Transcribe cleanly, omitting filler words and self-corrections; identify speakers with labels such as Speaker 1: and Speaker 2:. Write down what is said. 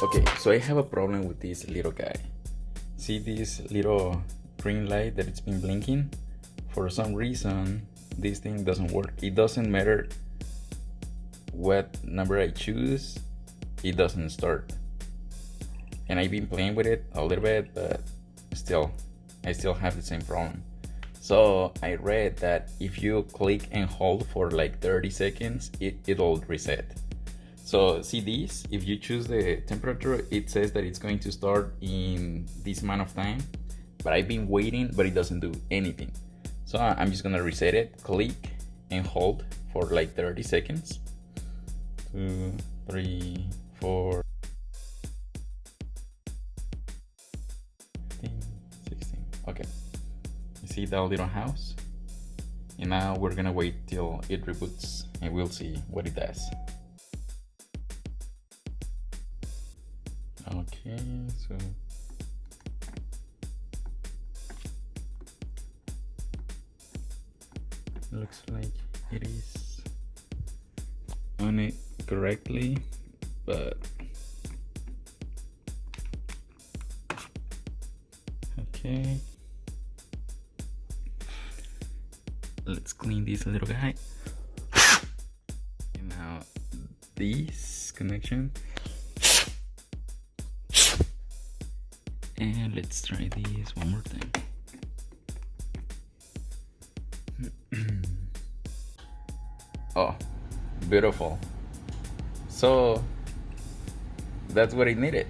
Speaker 1: Okay, so I have a problem with this little guy. See this little green light that it's been blinking? For some reason, this thing doesn't work. It doesn't matter what number I choose, it doesn't start. And I've been playing with it a little bit, but I still have the same problem. So I read that if you click and hold for like 30 seconds, it'll reset. So see this, if you choose the temperature, it says that it's going to start in this amount of time, but I've been waiting, but it doesn't do anything. So I'm just gonna reset it, click and hold for like 30 seconds. 2, 3, 4, 15, 16, okay. You see that little house? And now we're gonna wait till it reboots and we'll see what it does. Okay, so looks like it is on it correctly, but okay, let's clean this little guy. And now this connection. And let's try this one more time. Oh, beautiful. So that's what I needed.